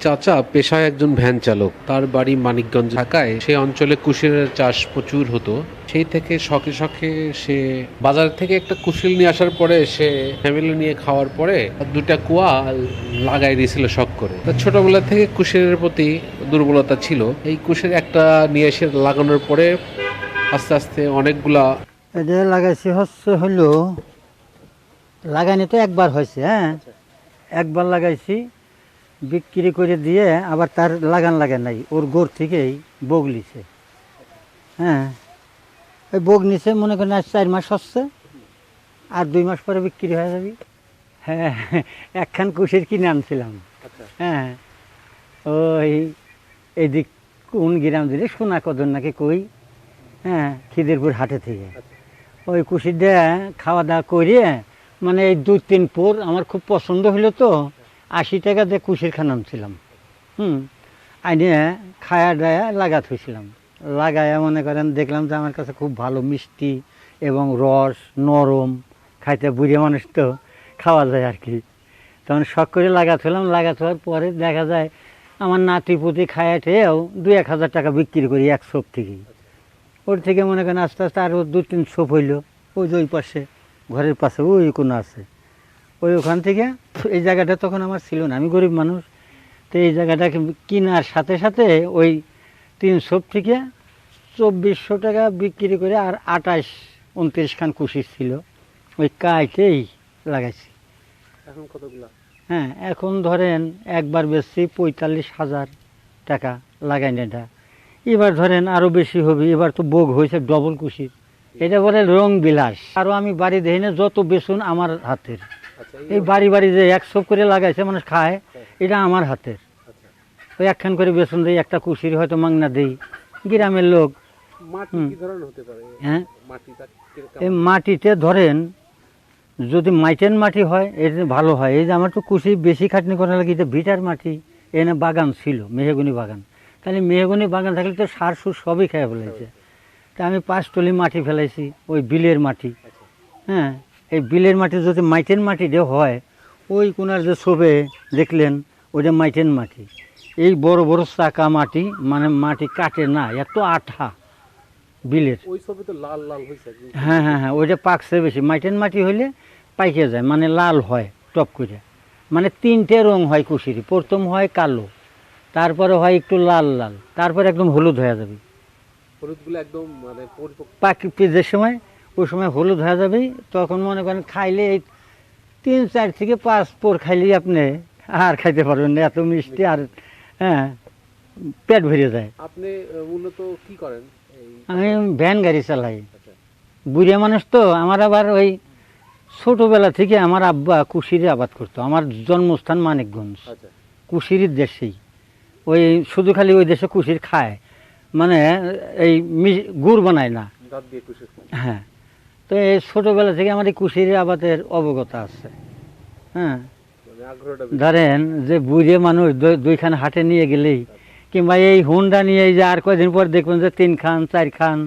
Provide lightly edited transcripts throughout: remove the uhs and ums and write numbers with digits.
চাচা পেশায় একজন ভ্যান চালক। তার বাড়ি মানিকগঞ্জ ঢাকায়। সেই অঞ্চলে কুশিলের চাষ প্রচুর হতো। সেই থেকে শখে শখে সে বাজার থেকে একটা কুশিল নিয়ে আসার পরে সে ফ্যামিলি নিয়ে খাওয়ার পরে দুটা কুয়া লাগাই দিয়েছিল শখ করে। তার ছোটবেলা থেকে কুশিলের প্রতি দুর্বলতা ছিল। এই কুশিল একটা নিয়ে এসে লাগানোর পরে আস্তে আস্তে অনেকগুলা। এটা লাগাইছি হচ্ছে হলো লাগানি তো একবার হয়েছে, হ্যাঁ একবার লাগাইছি, বিক্রি করে দিয়ে আবার তার লাগান লাগে নাই, ওর গোড় থেকেই বগ নিছে। হ্যাঁ ওই বগ নিছে, মনে করেন আজ 4 মাস হচ্ছে, আর 2 মাস পরে বিক্রি হয়ে যাবি। হ্যাঁ একখান কুশির কিনে আনছিলাম। হ্যাঁ ওই এইদিক কোন গ্রাম দিলে সোনা কদর নাকি কই, হ্যাঁ খিদিরপুর হাটে থেকে ওই কুশিটা খাওয়া দাওয়া করিয়ে, মানে এই 2-3 পোর আমার খুব পছন্দ হইলো তো 80 টাকা দিয়ে কুশির খান আনছিলাম। আইনে খায়া ডায়া লাগাত হয়েছিলাম। লাগায়া মনে করেন দেখলাম যে আমার কাছে খুব ভালো মিষ্টি এবং রস নরম, খাইতে বুড়ে মানুষ তো খাওয়া যায় আর কি। তখন শখ করে লাগাত হলাম। লাগাত হওয়ার পরে দেখা যায় আমার নাতি পুতি খায়াটেও 2-1 হাজার টাকা বিক্রি করি এক সোপ থেকেই। ওর থেকে মনে করেন আস্তে আস্তে আরও 2-3 সোপ হইলো। ওই যে ওই পাশে ঘরের পাশে ওই কোনো আছে, ওই ওখান থেকে এই জায়গাটা তখন আমার ছিল না, আমি গরিব মানুষ। তো এই জায়গাটা কেনার সাথে সাথে ওই 3 সোপ থেকে 2400 টাকা বিক্রি করে আর 28-29 খান কুশি ছিল, ওই কাইটেই লাগাইছি। এখন কতগুলা? হ্যাঁ এখন ধরেন একবার বেশি 45,000 টাকা লাগাই না। এটা এবার ধরেন আরও বেশি হবে, এবার তো বোগ হয়েছে ডবল কুশির। এটা বলে রং বিলাস। আরও আমি বাড়ি দেখি না, যত বেসন আমার হাতের। এই বাড়ি বাড়ি যে 1 সোপ করে লাগাইছে মানুষ খায়, এটা আমার হাতের। ওই একখান করে বেসন দিই, একটা কুশির হয়তো মাংনা দিই গ্রামের লোক। হ্যাঁ এই মাটিতে ধরেন যদি মাইটেন মাটি হয় এটা ভালো হয়। এই যে আমার তো কুশি বেশি খাটনি করা লাগে, এটা ভিটার মাটি। এনে বাগান ছিল মেহগুনি বাগান, তাহলে মেহগুনি বাগান থাকলে তো সার সুর সবই খেয়ে ফেলেছে। তা আমি 5 টলি মাটি ফেলাইছি, ওই বিলের মাটি। হ্যাঁ এই বিলের মাটি যদি মাইটেন মাটি দিয়ে হয়, ওই কোনার যে শোবে দেখলেন ওইটা মাইটেন মাটি। এই বড় বড় চাকা মাটি, মানে মাটি কাটে না, এত আঠা বিলের। ওই ছবি তো লাল লাল হয়েছে। হ্যাঁ হ্যাঁ হ্যাঁ ওইটা পাকছে বেশি। মাইটেন মাটি হইলে পাইকে যায়, মানে লাল হয় টপ করে। মানে 3টে রং হয় কুশির, প্রথম হয় কালো, তারপরে হয় একটু লাল লাল, তারপরে একদম হলুদ হয়ে যাবে। হলুদগুলো একদম মানে পাকি যে সময়, ওই সময় হলুদ হয়ে যাবে। তখন মনে করেন খাইলে এই 3-4 থেকে 5 পোর খাইলেই আপনি আর খাইতে পারবেন না, এত মিষ্টি। আর হ্যাঁ পেট ভরে যায়। আপনি মূলত কি করেন? আমি ভ্যান গাড়ি চালাই, বুড়িয়া মানুষ তো। আমার আবার ওই ছোটবেলা থেকে আমার আব্বা কুশিরি আবাদ করতো। আমার জন্মস্থান মানিকগঞ্জ, কুশিরির দেশেই। ওই শুধু খালি ওই দেশে কুশির খায়, মানে এই গুড় বানায় না। হ্যাঁ তো এই ছোটবেলা থেকে আমার এই কুশিরি আবাদের অবগত আছে। হ্যাঁ ধরেন যে বুড়ে মানুষ 2 খান হাটে নিয়ে গেলেই, কিংবা এই হুন্ডা নিয়ে যে আর কয়দিন পর দেখবেন যে 3 খান 4 খান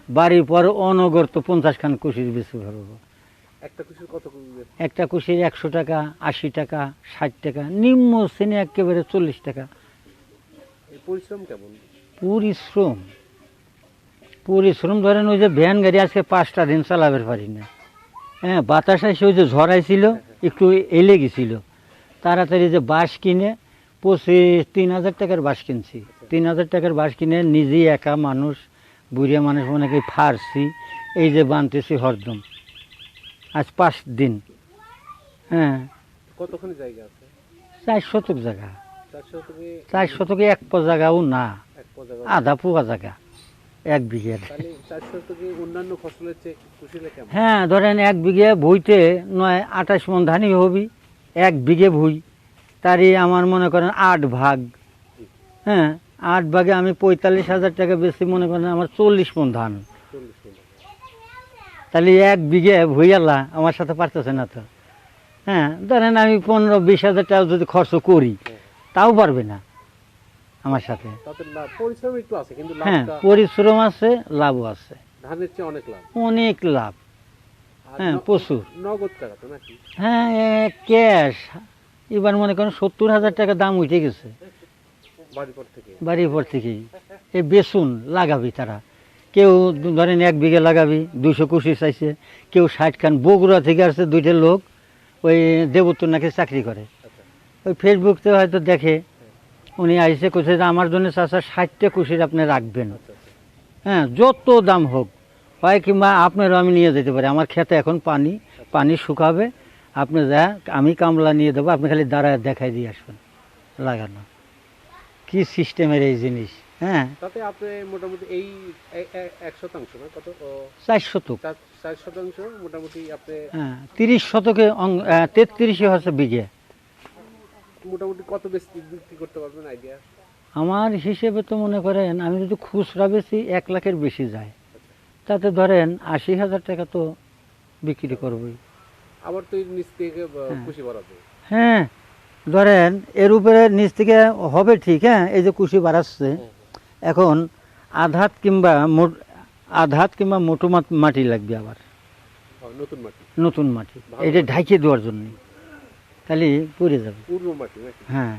বাড়ির পর অনগর তো 50 খান কুশির বেশি পারবো। একটা কুশির 100 টাকা, 80 টাকা, 60 টাকা, নিম্ন শ্রেণী একেবারে 40 টাকা। পরিশ্রম কেমন? পরিশ্রম ধরেন ওই যে ভ্যান গাড়ি আজকে 5টা দিন চালাবার পারি না। হ্যাঁ বাতাস আসে, ওই যে ঝড়াইছিল একটু এলে গেছিল, তাড়াতাড়ি যে বাঁশ কিনে 3,000 টাকার বাঁশ কিনছি। 3,000 টাকার বাঁশ কিনে নিজেই একা মানুষ, বুড়িয়া মানুষ অনেকে ফারছি, এই যে বানতেছি হরদম আজ 5 দিন। হ্যাঁ কতখানি জায়গা আছে? 4 শতক জায়গা। 4 শতকে 1 পা জায়গাও না, আধা পোয়া জায়গা 1 বিঘের। অন্যান্য ফসলের চেয়ে কুশিলে কেমন? হ্যাঁ ধরেন 1 বিঘে ভুইতে 28 মণ ধানই হবি। 1 বিঘে ভুই, তারই আমার মনে করেন 8 ভাগ। হ্যাঁ 8 ভাগে আমি 45,000 টাকা বেশি, মনে করেন আমার 40 মণ ধান। তাহলে 1 বিঘে ভুইয়ালা আমার সাথে পারতেছে না তো। হ্যাঁ ধরেন আমি 15-20 হাজার টাকা যদি খরচ করি, তাও পারবে না আমার সাথে। হ্যাঁ পরিশ্রম আছে, লাভও আছে। ধানের চেয়ে অনেক লাভ। হ্যাঁ প্রচুর। নগদ টাকা তো নাকি? হ্যাঁ ক্যাশ। এবার মনে করেন 70,000 টাকা দাম উঠে গেছে। বাড়ির পর থেকে বাড়ির পর থেকেই এই বেসুন লাগাবি তারা, কেউ ধরেন 1 বিঘে লাগাবি 200 কুশি চাইছে, কেউ 60 খান। বগুড়া থেকে আসছে 2টা লোক, ওই দেবত্তর নাকি চাকরি করে, ওই ফেসবুকতে হয়তো দেখে, উনি আইসে কোথায় যে আমার জন্য চাচা 60টা কুশির আপনি রাখবেন, হ্যাঁ যত দাম হোক হয়, কিংবা আপনারও আমি নিয়ে যেতে পারি, আমার খেতে এখন পানি শুকাবে, আপনি যা আমি কামলা নিয়ে দেবো, আপনি খালি দাঁড়ায় দেখাই দিয়ে আসবেন লাগানো। কি সিস্টেমের এই জিনিস, হ্যাঁ। তাতে আপনি মোটামুটি এই 1 শতাংশ না কত 4 শতক, 4 শতাংশ মোটামুটি আপনি হ্যাঁ 30 শতকে 33 হচ্ছে বিঘে। মোটামুটি কত বিক্রি করতে পারবেন আইডিয়া? আমার হিসেবে তো মনে করেন আমি যদি খুচরা বেশি 1 লাখের বেশি যায়, তাতে ধরেন 80,000 টাকা তো বিক্রি করবই। আবার তো এর নিচ থেকে খুশি বাড়াবে। হ্যাঁ ধরেন এর উপরে নিচ থেকে হবে ঠিক, হ্যাঁ এই যে কুশি বাড়াচ্ছে, এখন আধাত কিংবা মোটো মাটি লাগবে, আবার নতুন মাটি এটা ঢাকিয়ে দেওয়ার জন্য, তাহলে পড়ে যাবে। পূর্ব মাটি নাকি? হ্যাঁ